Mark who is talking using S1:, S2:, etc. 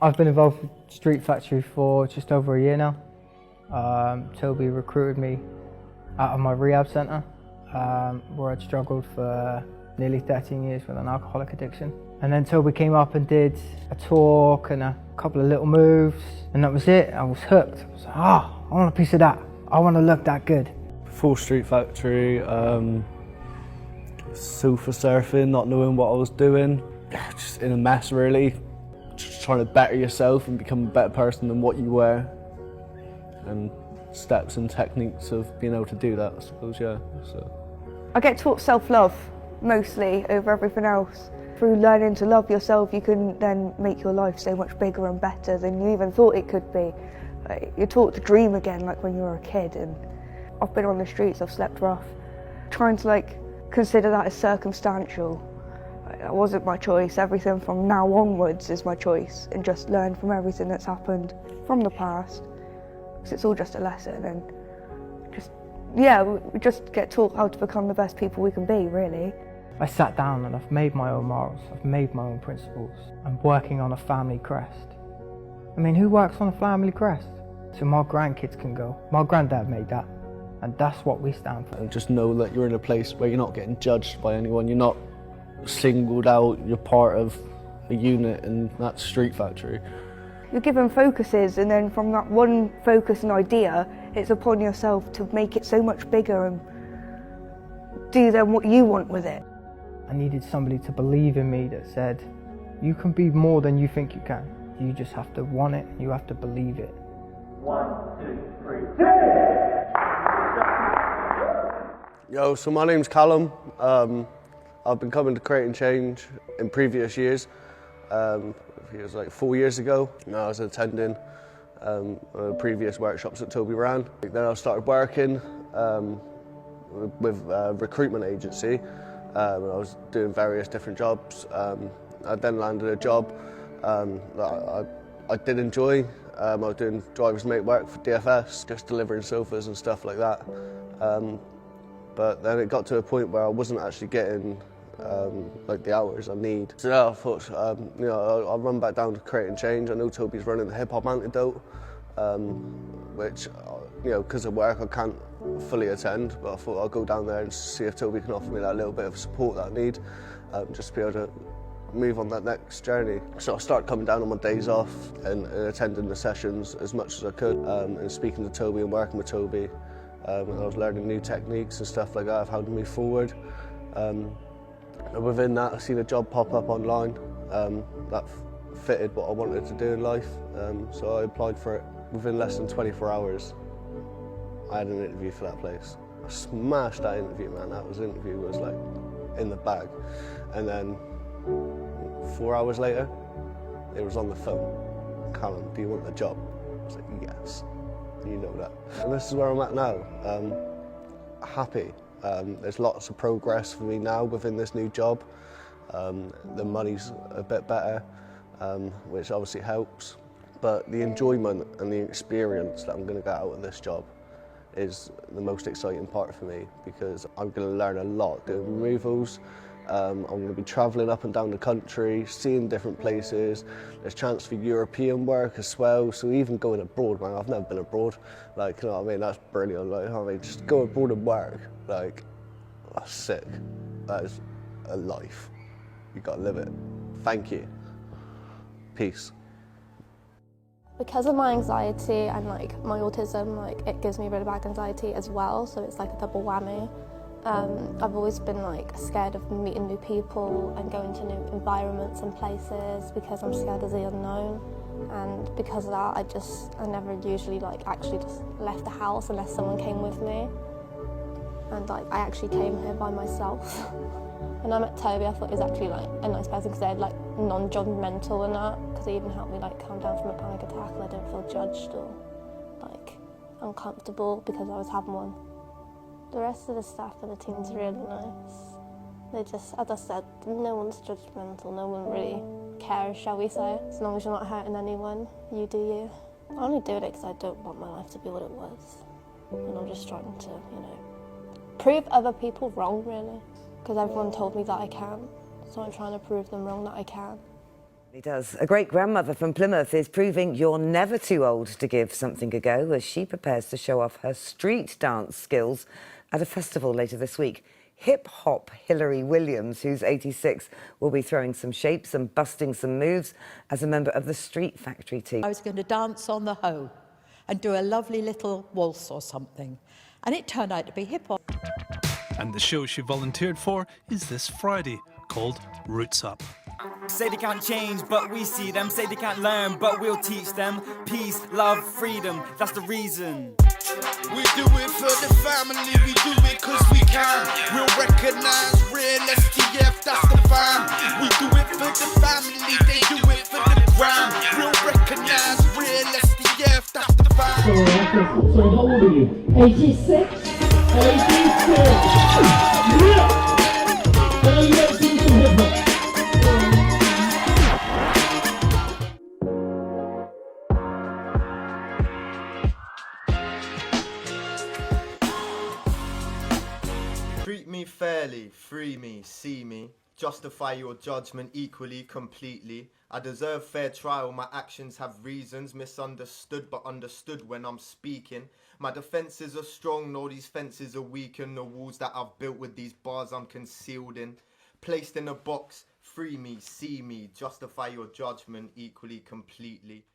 S1: I've been involved with Street Factory for just over a year now. Toby recruited me out of my rehab centre, where I'd struggled for nearly 13 years with an alcoholic addiction. And then Toby came up and did a talk and a couple of little moves, and that was it. I was hooked. I was like, I want a piece of that. I want to look that good.
S2: Full Street Factory, sofa surfing, not knowing what I was doing, just in a mess really. Just trying to better yourself and become a better person than what you were, and steps and techniques of being able to do that, I suppose, yeah. So
S3: I get taught self-love mostly over everything else. Through learning to love yourself, you can then make your life so much bigger and better than you even thought it could be. You're taught to dream again, like when you were a kid. And I've been on the streets, I've slept rough. Trying to consider that as circumstantial. That wasn't my choice. Everything from now onwards is my choice, and just learn from everything that's happened from the past, because it's all just a lesson. And we just get taught how to become the best people we can be, really.
S1: I sat down and I've made my own morals, I've made my own principles. I'm working on a family crest. I mean, who works on a family crest? So my grandkids can go. My granddad made that, and that's what we stand for.
S2: and just know that you're in a place where you're not getting judged by anyone, you're not singled out, you're part of a unit, and that's Street Factory.
S3: You're given focuses, and then from that one focus and idea, it's upon yourself to make it so much bigger and do then what you want with it.
S1: I needed somebody to believe in me that said, you can be more than you think you can. You just have to want it, you have to believe it.
S4: 1, 2, 3, 10!
S2: Yo, so my name's Callum. I've been coming to Creating Change in previous years. It was like 4 years ago. I was attending previous workshops that Toby ran. Then I started working with a recruitment agency. I was doing various different jobs. I then landed a job that I did enjoy. I was doing driver's mate work for DFS, just delivering sofas and stuff like that. But then it got to a point where I wasn't actually getting the hours I need. So now I thought, I'll run back down to Creating Change. I know Toby's running the Hip Hop Antidote, which, because of work I can't fully attend, but I thought I'll go down there and see if Toby can offer me that little bit of support that I need, just to be able to move on that next journey. So I started coming down on my days off and attending the sessions as much as I could, and speaking to Toby and working with Toby. And I was learning new techniques and stuff like that of how to move forward. And within that, I seen a job pop up online that fitted what I wanted to do in life. So I applied for it. Within less than 24 hours, I had an interview for that place. I smashed that interview, man. Interview was like in the bag. And then 4 hours later, it was on the phone. Callum, do you want the job? I was like, yes. You know that. And this is where I'm at now. Happy. There's lots of progress for me now within this new job. The money's a bit better, which obviously helps. But the enjoyment and the experience that I'm going to get out of this job is the most exciting part for me, because I'm going to learn a lot doing removals. I'm going to be travelling up and down the country, seeing different places. There's chance for European work as well, so even going abroad, man, I've never been abroad. You know what I mean, that's brilliant. Just go abroad and work, that's sick. That is a life. You gotta live it. Thank you. Peace.
S5: Because of my anxiety and my autism, it gives me really bad anxiety as well, so it's like a double whammy. I've always been scared of meeting new people and going to new environments and places because I'm scared of the unknown. And because of that, I never usually actually just left the house unless someone came with me. And I actually came here by myself. When I met Toby, I thought he was actually a nice person because they're non-judgmental and that, because he even helped me calm down from a panic attack and I didn't feel judged or uncomfortable because I was having one. The rest of the staff and the team's really nice. They just, as I said, no one's judgmental, no one really cares, shall we say. As long as you're not hurting anyone, you do you. I only do it because I don't want my life to be what it was. And I'm just trying to, prove other people wrong, really. Because everyone told me that I can. So I'm trying to prove them wrong that I can.
S6: He does. A great-grandmother from Plymouth is proving you're never too old to give something a go as she prepares to show off her street dance skills at a festival later this week. Hip-hop Hilary Williams, who's 86, will be throwing some shapes and busting some moves as a member of the Street Factory team.
S7: I was going to dance on the hoe and do a lovely little waltz or something, and it turned out to be hip-hop.
S8: And the show she volunteered for is this Friday, called Roots Up.
S9: Say they can't change, but we see them. Say they can't learn, but we'll teach them. Peace, love, freedom, that's the reason.
S10: We do it for the family, we do it cause we can. We'll recognize real STF, that's the fam. We do it for the family, they do it for the gram. We'll recognize real STF, that's the fam.
S4: So how old are you? 86. 86. Yeah. Let's do some hip hop.
S11: Treat me fairly, free me, see me, justify your judgment equally, completely. I deserve fair trial, my actions have reasons, misunderstood but understood when I'm speaking. My defences are strong, nor these fences are weak, and the walls that I've built with these bars I'm concealed in. Placed in a box, free me, see me, justify your judgment equally, completely.